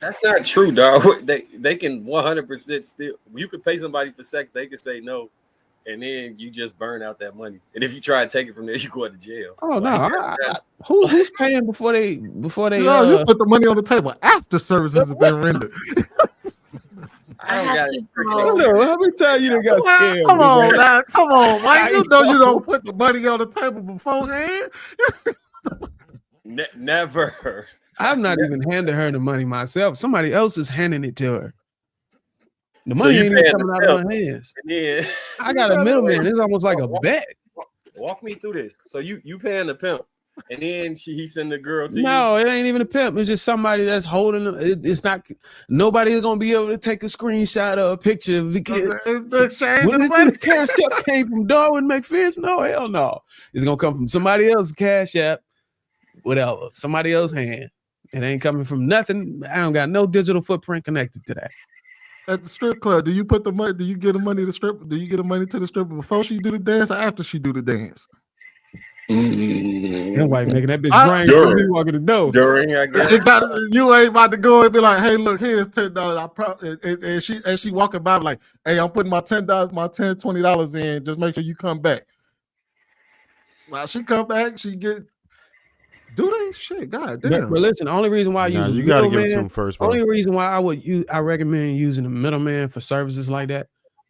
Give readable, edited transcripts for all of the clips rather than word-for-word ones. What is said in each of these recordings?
That's not true, dog. They can 100% still. You could pay somebody for sex. They could say no, and then you just burn out that money. And if you try to take it from there, you go to jail. Oh no, who's paying before they No, you put the money on the table after services have been rendered. I don't got it. How many times you done got scammed? Come on, now, come on, Mike. You know you don't put the money on the table beforehand. Never. I'm not even handing her the money myself. Somebody else is handing it to her. The So money you ain't even coming out of my hands. Yeah. I got a middleman. It's almost like a bet. Walk me through this. So you paying the pimp, and then he send the girl to you. No, it ain't even a pimp. It's just somebody that's holding them. It's not. Nobody is gonna be able to take a screenshot or a picture because this cash app came from Darwin McPherson. No, hell no. It's gonna come from somebody else's cash app, whatever, somebody else's hand. It ain't coming from nothing. I don't got no digital footprint connected to that. At the strip club, do you put the money? Do you get the money to strip? Do you get the money to the stripper before she do the dance or after she do the dance? That white making that bitch brain crazy walking the door. During, I guess. You ain't about to go and be like, "Hey, look, here's $10." I probably and she walking by like, "Hey, I'm putting my $10, my $20 in. Just make sure you come back." Now she come back, she get. Do they shit? God damn. But listen, the only reason why I use you gotta give it to him first, bro. Only reason why I recommend using a middleman for services like that,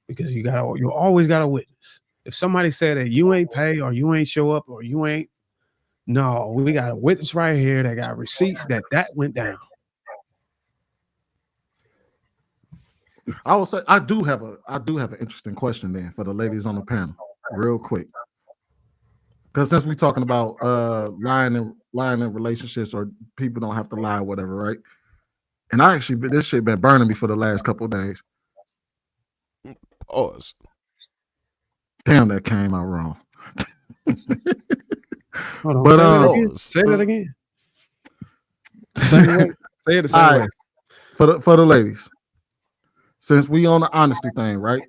because you always got a witness. If somebody said that you ain't pay or you ain't show up or you ain't, no, we got a witness right here that got receipts that went down. I will say I do have an interesting question there for the ladies on the panel, real quick. Because since we're talking about lying in relationships, or people don't have to lie or whatever, right? And this shit been burning me for the last couple of days. Pause. Damn, that came out wrong. Hold on, but say that again. Say it the same way. For the ladies, since we on the honesty thing, right?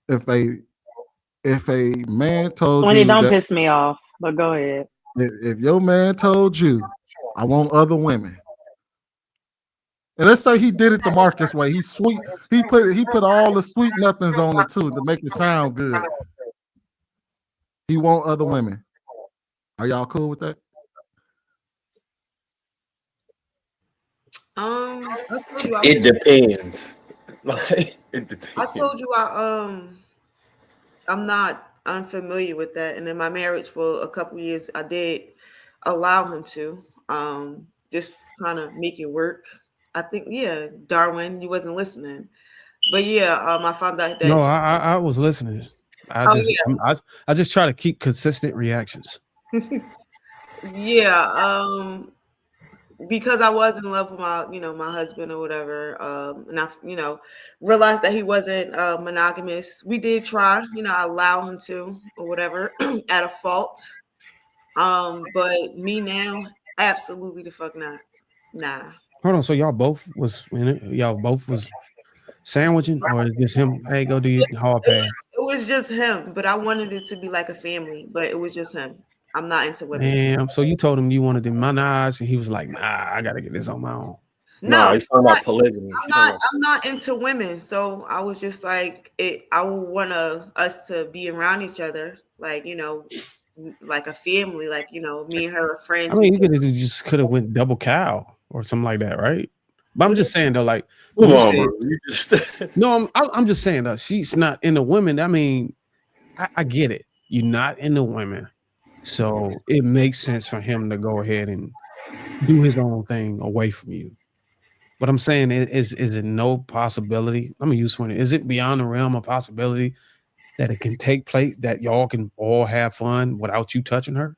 If a man told you, don't piss me off, but go ahead. If your man told you, I want other women, and let's say he did it the Marcus way, he's sweet. He put all the sweet nothings on it too to make it sound good. He want other women. Are y'all cool with that? It depends. It depends. I told you I'm not unfamiliar with that, and in my marriage for a couple years, I did allow him to just kind of make it work. I think, Darwin, you wasn't listening, but I found out that. No, I was listening. I just try to keep consistent reactions. Because I was in love with my husband or whatever, and I realized that he wasn't monogamous. We did try, I allow him to or whatever at a fault. But me now, absolutely the fuck not. Nah. Hold on, so y'all both was in it? Y'all both was sandwiching, or just him? Hey, go do your hard pass. It was just him, but I wanted it to be like a family, but it was just him. I'm not into women. Damn. So you told him you wanted the menage, and he was like, "Nah, I gotta get this on my own." No, he's talking about polygamy. I'm not into women, so I was just like, I would want us to be around each other, like like a family, like me and her are friends. I mean, you could have went double cow or something like that, right? But I'm just saying though, like, no, I'm just saying though, she's not into women. I mean, I get it. You're not into women. So it makes sense for him to go ahead and do his own thing away from you. But I'm saying, is it no possibility? I'm gonna use one. Is it beyond the realm of possibility that it can take place, that y'all can all have fun without you touching her?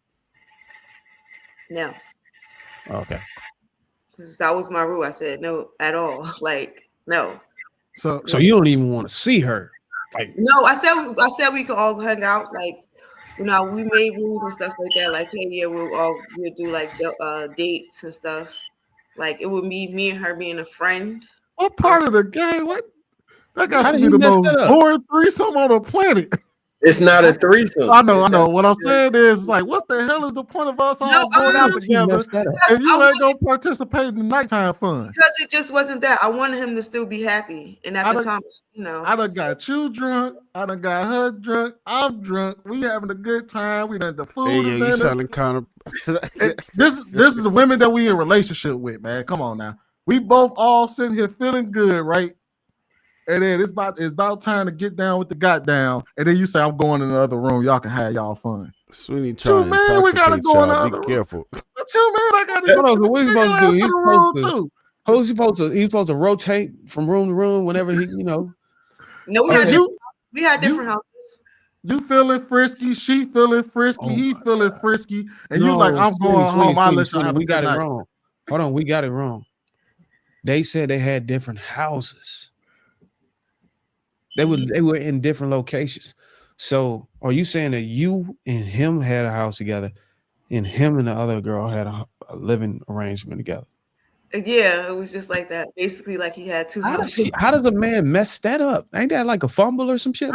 No. Okay. That was my rule. I said no at all. Like no. So you don't even want to see her. Like no, I said we could all hang out. Like we made rules and stuff like that. Like, hey, we'll do like dates and stuff. Like it would be me and her being a friend. What part of the game? What? That got to be the most boring threesome on the planet. It's not a threesome. I know. What I'm saying is, like, what the hell is the point of us all going out together if you ain't gonna participate in the nighttime fun? Because it just wasn't that. I wanted him to still be happy, and at the time, I done got you drunk. I done got her drunk. I'm drunk. We having a good time. We done the food is in you us. sounding kind of. This is the women that we in relationship with, man. Come on now. We both all sitting here feeling good, right? And then it's about time to get down with the goddamn. And then you say, I'm going in the other room. Y'all can have y'all fun. Sweeney trying to intoxicate we gotta go in the other Be room. careful. What you mean? I gotta Hold on, so what he's supposed to do? He's supposed to rotate from room to room whenever he, No, we had different houses. You feeling frisky, she feeling frisky, he feeling frisky, and you like, I'm going home. I'll let you have a good night. Wrong. Hold on, we got it wrong. They said they had different houses. They were in different locations. So are you saying that you and him had a house together and him and the other girl had a living arrangement together? Yeah, it was just like that. Basically, like he had two houses. How does a man mess that up? Ain't that like a fumble or some shit?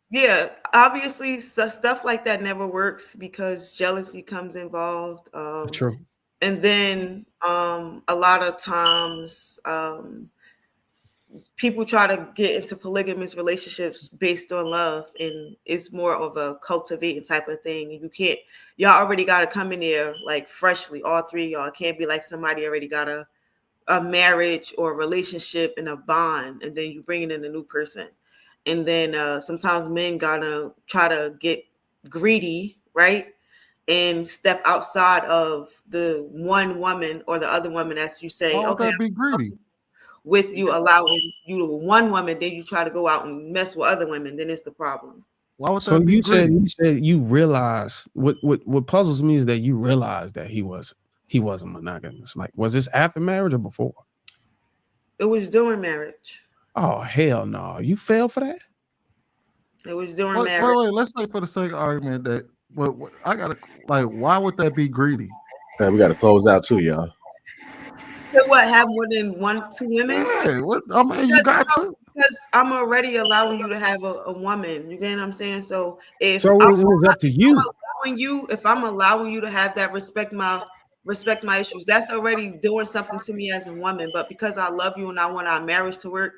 Yeah, obviously stuff like that never works because jealousy comes involved. True. And then a lot of times people try to get into polygamous relationships based on love, and it's more of a cultivating type of thing. Y'all already got to come in there like freshly, all three of y'all. It can't be like somebody already got a marriage or a relationship and a bond, and then you bring in a new person. And then sometimes men gotta try to get greedy, right? And step outside of the one woman or the other woman, as you say, okay, be greedy. With you allowing you to one woman, then you try to go out and mess with other women, then it's the problem. Why would so you said you realize what puzzles me is that you realized that he wasn't monogamous. Like, was this after marriage or before? It was during marriage. Oh hell no! You fell for that? It was during marriage. Wait, let's say for the sake of argument that what I gotta like, why would that be greedy? Hey, we gotta close out too, y'all. So what, have more than two women? Hey, I mean, you got to. Because I'm already allowing you to have a woman. You get what I'm saying? So if it was up to you. If I'm allowing you to have that, respect my issues, that's already doing something to me as a woman. But because I love you and I want our marriage to work,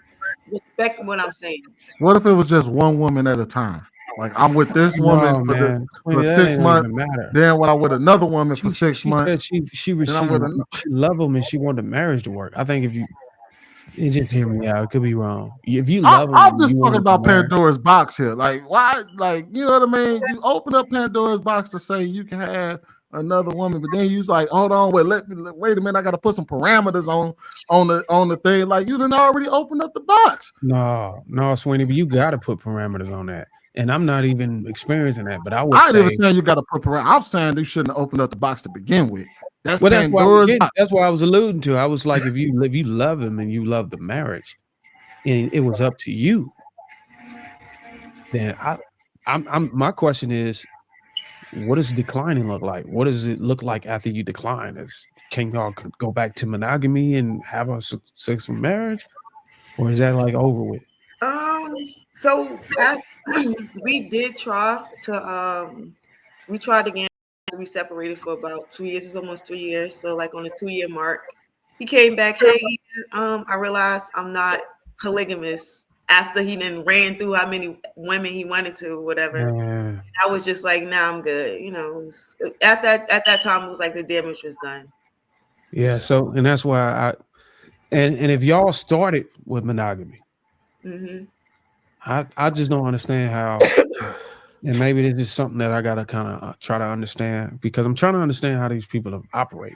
respect what I'm saying. What if it was just one woman at a time? Like, I'm with this woman for 6 months. Then when I'm with another woman for 6 months, she loved him and she wanted the marriage to work. I think if you just hear me out, it could be wrong. If you love him, I'm just talking about Pandora's box here. Like, why? Like, you know what I mean? You open up Pandora's box to say you can have another woman, but then you like, hold on, wait a minute, I got to put some parameters on the thing. Like, you done already opened up the box. No, Sweeney, but you got to put parameters on that. And I'm not even experiencing that, but I ain't even saying you got to put parameters. I'm saying you shouldn't open up the box to begin with. That's why I was alluding to. I was like, if you love him and you love the marriage, and it was up to you, then my question is, what does declining look like? What does it look like after you decline? Can y'all go back to monogamy and have a successful marriage, or is that like over with? So we did try to we tried again. We separated for about 2 years. It's almost 3 years. So like on the 2-year mark, he came back. Hey, I realized I'm not polygamous. After he then ran through how many women he wanted to, or whatever. I was just like, nah, I'm good. You know, at that time, it was like the damage was done. Yeah. So, and that's why and if y'all started with monogamy, I just don't understand how. And maybe this is something that I gotta kind of try to understand, because I'm trying to understand how these people operate.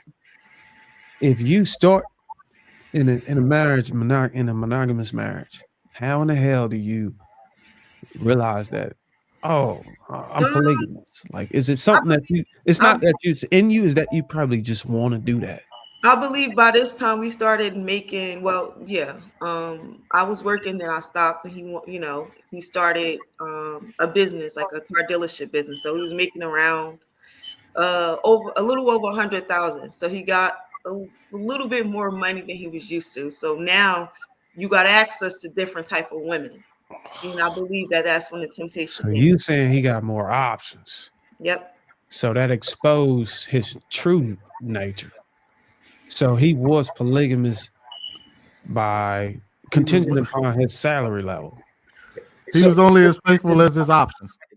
If you start in a marriage, in a monogamous marriage, how in the hell do you realize that? Oh, I'm polygamous. Like, is it something that you? It's not that it's in you. Is that you probably just want to do that? I believe by this time we started making. Well, yeah. I was working, then I stopped, and he started a business, like a car dealership business. So he was making around a little over 100,000. So he got a little bit more money than he was used to. So now you got access to different type of women. And I believe that that's when the temptation So came. you saying he got more options? Yep. So that exposed his true nature. So he was polygamous by contingent upon his salary level. He was only as faithful as his options.